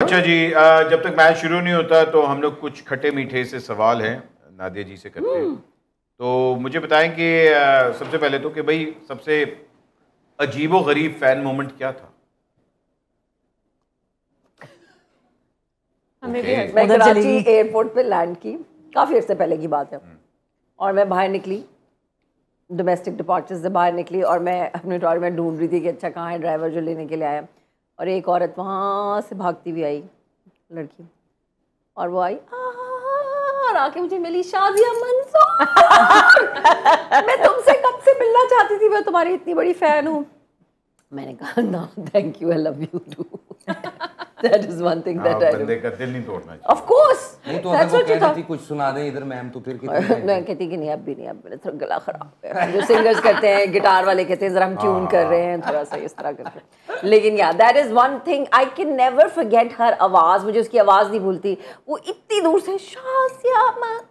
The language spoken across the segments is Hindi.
अच्छा जी, जब तक मैच शुरू नहीं होता तो हम लोग कुछ खट्टे मीठे से सवाल हैं नादिया जी से करते हैं। तो मुझे बताएं कि सबसे पहले तो कि भाई सबसे अजीबो गरीब फैन मोमेंट क्या था? मैं कराची एयरपोर्ट पे लैंड की, काफ़ी अर्से पहले की बात है, और मैं बाहर निकली, डोमेस्टिक डिपार्चर से बाहर निकली और मैं अपने टॉयलेट में ढूंढ रही थी कि अच्छा कहाँ है ड्राइवर जो लेने के लिए आया, और एक औरत वहाँ से भागती हुई आई, लड़की, और वो आई और आके मुझे मिली, शाजिया मंसूर मैं तुमसे कब से मिलना चाहती थी, मैं तुम्हारी इतनी बड़ी फ़ैन हूँ। मैंने कहा ना thank you, I love you too. That is one thing that I do. बंदे का दिल नहीं तोड़ना चाहिए। Of course. नहीं तो अगर वो कह रही थी कुछ सुना दें इधर मैम तो फिर कितनी मैं कहती कि नहीं अब भी नहीं, अब मेरा थोड़ा गला खराब है। जो सिंगर्स करते हैं, गिटार वाले कहते हैं जरा हम ट्यून कर रहे हैं थोड़ा सा इस तरह करके। लेकिन या that is one thing I can never forget her आवाज़, मुझे उसकी आवाज़ नहीं भूलती। वो इतनी दूर से शाजिया मंसूर,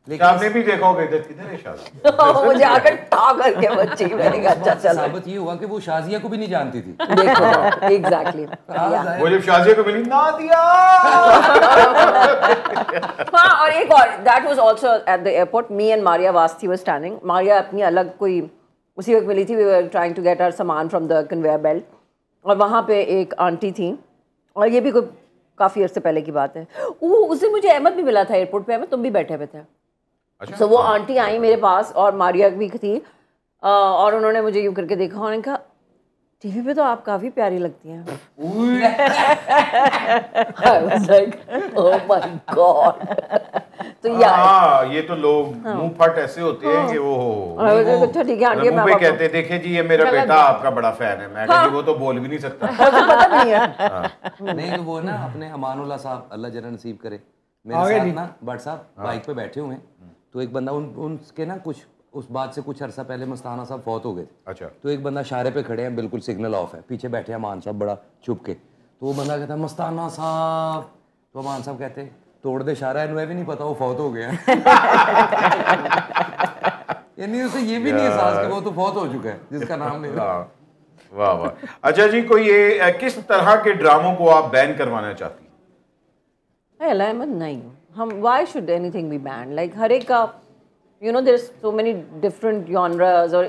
आपने भी देखा होगा इधर किधर है शाजिया, मुझे आकर टा करके बच्ची, मैंने कहा अच्छा चलो। साबित ये हुआ कि वो शाजिया को भी नहीं जानती थी। देखो एग्जैक्टली, वो जब शाजिया को मिली नादिया। हाँ, और एक और, that was also at the airport, me and Maria वास्ती वर स्टैंडिंग। मारिया अपनी अलग कोई उसी वक्त मिली थी, we were trying to get our सामान फ्रॉम द कन्वेयर बेल्ट, और वहाँ पे एक आंटी थी, और ये भी कोई काफ़ी अर्से पहले की बात है। उस दिन मुझे अहमद भी मिला था एयरपोर्ट पे, अहमद तुम भी बैठे हुए थे। अच्छा, वो आंटी आई मेरे पास और मारिया भी थी, और उन्होंने मुझे यूँ करके देखा, उन्होंने कहा टीवी पे तो आप काफ़ी प्यारी लगती हैं। I was like, oh my God. तो यार ये तो लोग मुंह फट ऐसे होते हैं कि वो ठीक है आंटी, मुंह पे कहते देखे जी ये मेरा बेटा आपका बड़ा फैन है, मैं कहा जी वो तो बोल भी नहीं सकता, पता नहीं है। नहीं तो वो ना अपने अमानुल्लाह साहब अल्लाह जरा नसीब करे मेरे साथ ना भट्ट साहब बाइक पे बैठे हुए हैं, तो एक बंदा उनके ना कुछ उस बात से कुछ अरसा पहले मस्ताना साहब फौत हो गए थे। अच्छा, तो एक बंदा इशारे पे खड़े हैं, बिल्कुल सिग्नल ऑफ है, पीछे बैठे हैं अमान साहब बड़ा छुप के, तो वो बंदा कहता है मस्ताना साहब, तो अमान साहब कहते हैं तोड़ दे इशारा, इन्हें भी नहीं पता वो फौत हो गया। यानी उसे ये भी नहीं एहसास कि वो तो फौत हो चुका है जिसका नाम ले रहा। वाह वाह। अच्छा जी, कोई ये किस तरह के ड्रामों को आप बैन करवाना चाहती हैं? नहीं, हम why should anything be banned? Like हर एक का you know there's so many different genres और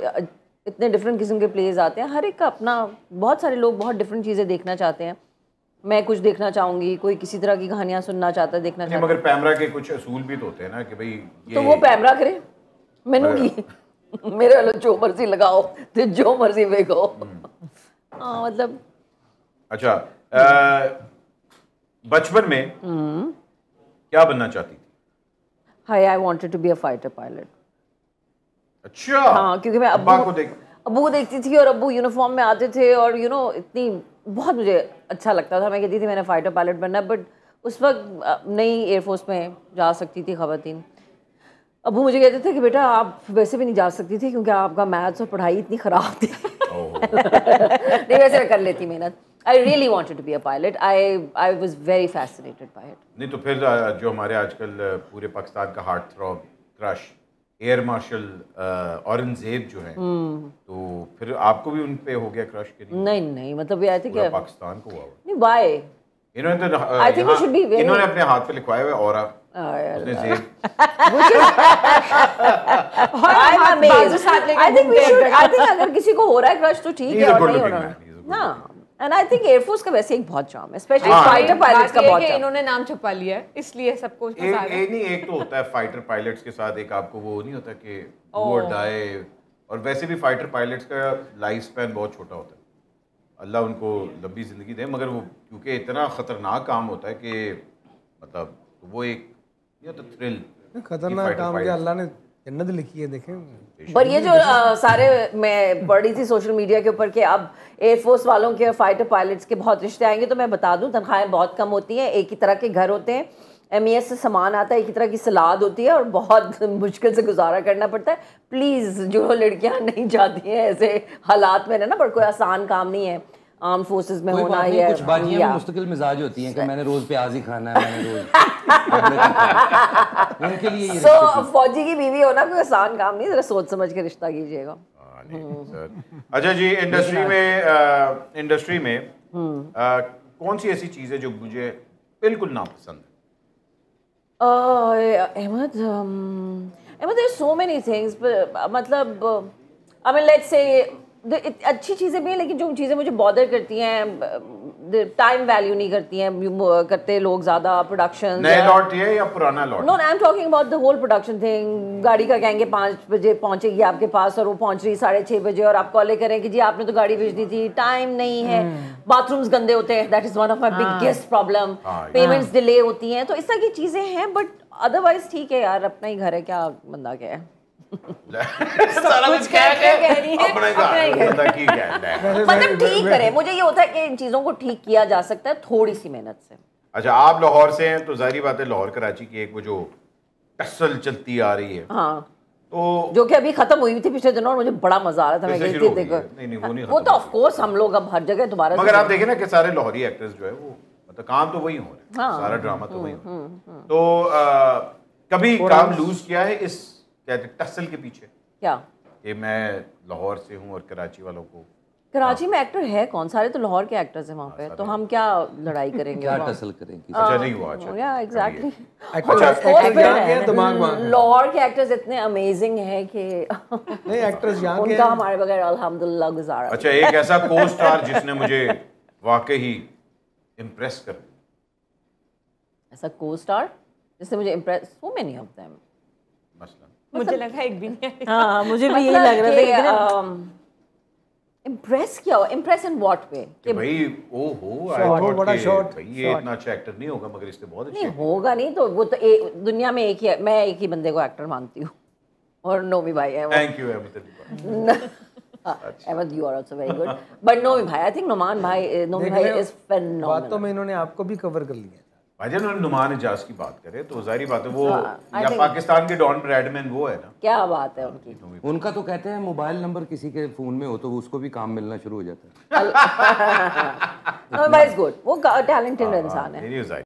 इतने डिफरेंट किस्म के प्लेज आते हैं, हर एक का अपना, बहुत सारे लोग बहुत डिफरेंट चीज़ें देखना चाहते हैं। मैं कुछ देखना चाहूँगी, कोई किसी तरह की कहानियाँ सुनना चाहता है, देखना चाहता है। मगर पैमरा के कुछ असूल भी तो होते हैं ना कि भाई ये तो वो पैमरा करे, मैनू की मेरे वालों जो मर्जी लगाओ तो जो मर्जी देखो। हाँ मतलब अच्छा, बचपन में क्या बनना चाहती थी? Hi, I wanted to be a fighter pilot. अच्छा, हाँ, क्योंकि मैं अब्बू को देखती थी और अब्बू यूनिफॉर्म में आते थे और इतनी बहुत मुझे अच्छा लगता था, मैं कहती थी मैंने फाइटर पायलट बनना, बट उस वक्त नई एयरफोर्स में जा सकती थी ख़वातीन। अब्बू मुझे कहते थे कि बेटा आप वैसे भी नहीं जा सकती थी क्योंकि आपका मैथ्स और पढ़ाई इतनी ख़राब थी। नहीं, वैसे मैं कर लेती मेहनत। I really wanted to be a pilot. I was very fascinated by it. नहीं तो फिर जो हमारे आजकल पूरे पाकिस्तान का heart throb crush air marshal Aurangzeb जो है, तो फिर आपको भी उन पे हो गया क्रश? के नहीं मतलब ये आई थिंक पाकिस्तान को हुआ नहीं, why? इन्होंने तो I think it should be very... इन्होंने अपने हाथ पे लिखवाया हुआ औरा उसने जेब। I think अगर किसी को हो रहा है क्रश तो ठीक है, और नहीं हो रहा ना। And I think Air Force का वैसे एक बहुत चार्म है, स्पेशली फाइटर पायलट्स का बहुत चार्म। इन्होंने नाम छुपा लिया है इसलिए सबको पता है। एक तो होता है फाइटर पायलट्स के साथ, एक आपको वो नहीं होता कि वो डाए, और वैसे भी फाइटर पायलट्स का लाइफ स्पैन बहुत छोटा होता है, अल्लाह उनको लंबी ज़िंदगी दे, मगर वो क्योंकि इतना ख़तरनाक काम होता है कि मतलब वो एक ये तो थ्रिल खतरनाक काम के अल्लाह ने जन्नत लिखी है, देखें। पर ये जो सारे मैं पढ़ रही थी सोशल मीडिया के ऊपर कि अब एयरफोर्स वालों के फाइटर पायलट्स के बहुत रिश्ते आएंगे, तो मैं बता दूं तनख्वाहें बहुत कम होती हैं, एक ही तरह के घर होते हैं, MES से सामान आता है, एक ही तरह की सलाद होती है और बहुत मुश्किल से गुजारा करना पड़ता है। प्लीज़ जो लड़कियां नहीं चाहती हैं ऐसे हालात में ना, पर कोई आसान काम नहीं है आर्म फोर्सेस में होना ही है। कुछ बाजियां में मुस्तकिल मिजाज होती हैं कि मैंने रोज प्याज ही खाना है, मैंने रोज उनके लिए ये फौजी की बीवी होना कोई आसान काम नहीं, जरा सोच समझ के रिश्ता कीजिएगा। अच्छा जी, इंडस्ट्री में कौन सी ऐसी चीज़ है जो मुझे बिल्कुल नापसंद है? Ahmed, there's so many things, मतलब I mean let's say अच्छी चीज़ें भी हैं, लेकिन जो चीज़ें मुझे बॉदर करती हैं, टाइम वैल्यू नहीं करती हैं करते लोग ज़्यादा प्रोडक्शन। नए लॉट है या पुराना lot? No, I am talking about the whole production thing. गाड़ी का कहेंगे 5 बजे पहुंचेगी आपके पास और वो पहुंच रही 6:30 बजे, और आप कॉल करें कि जी आपने तो गाड़ी भेज दी थी, टाइम नहीं है, बाथरूम्स गंदे होते हैं, that is one of my biggest problem, payments delay होती हैं, तो इस तरह की चीज़ें हैं। बट अदरवाइज ठीक है यार, अपना ही घर है, क्या बंदा क्या है। सारा कुछ कह रही है अपने घर बंदा की कहता है। मतलब ठीक करे, मुझे ये होता है कि इन चीज़ों को ठीक किया जा सकता है थोड़ी सी मेहनत से। अच्छा, आप लाहौर से हैं तो जाहिर बात है लाहौर कराची की एक वो जो टसल चलती आ रही है, हाँ, तो जो कि अभी खत्म हुई थी पिछले दिनों, और मुझे बड़ा मजा आ रहा था, मैं गई थी देखो। नहीं वो नहीं, वो तो ऑफ कोर्स हम लोग अब हर जगह दोबारा, मगर आप देखें ना कि सारे लाहौरी एक्टर्स जो है वो मतलब काम तो वही हो रहे हैं, सारा ड्रामा तो वही हो रहा है। तो कभी काम लूज किया है इस कहते टसल के पीछे क्या कि मैं लाहौर से हूँ और कराची वालों को? कराची में एक्टर है कौन, सारे तो लाहौर के एक्टर्स हैं वहाँ पे, तो हम क्या लड़ाई करेंगे, क्या टसल करेंगे? अच्छा नहीं हुआ। अच्छा या एग्जैक्टली, दिमाग लाहौर के एक्टर्स इतने अमेजिंग हैं कि नहीं, एक्टर्स यहाँ के उनका हमारे बगैर अल्हम्दुलिल्लाह गुजारा। अच्छा, एक ऐसा को स्टार जिसने मुझे वाकई इम्प्रेस कर दिया, ऐसा को स्टार जिससे मुझे impress, so many of them, मसलन मुझे लगा एक भी नहीं है। हाँ मुझे भी यही लग रहा था। इम्प्रेस क्या हो, इम्प्रेस इन व्हाट वे कि भाई ओहो बहुत बड़ा शॉट, भाई ये इतना अच्छा एक्टर नहीं होगा मगर इसने बहुत नहीं अच्छे होगा, नहीं तो वो तो दुनिया में एक ही, मैं एक ही बंदे को एक्टर मानती हूँ, और नोमी भाई है वो। Thank you Ahmed, you are also very good, but Nomi भाई, आई थिंक नोमी भाई इज फेनोमेनल। बातों में इन्होंने आपको भी कवर कर लिया। भाई जब उन्होंने नुमान इजाज की बात करे तो जाहिर बात है वो या पाकिस्तान के डॉन ब्रैडमैन वो है ना, क्या बात है उनकी। उनका तो कहते हैं मोबाइल नंबर किसी के फोन में हो तो उसको भी काम मिलना शुरू हो जाता है। नोमी भाई इज गुड, वो टैलेंटेड इंसान है।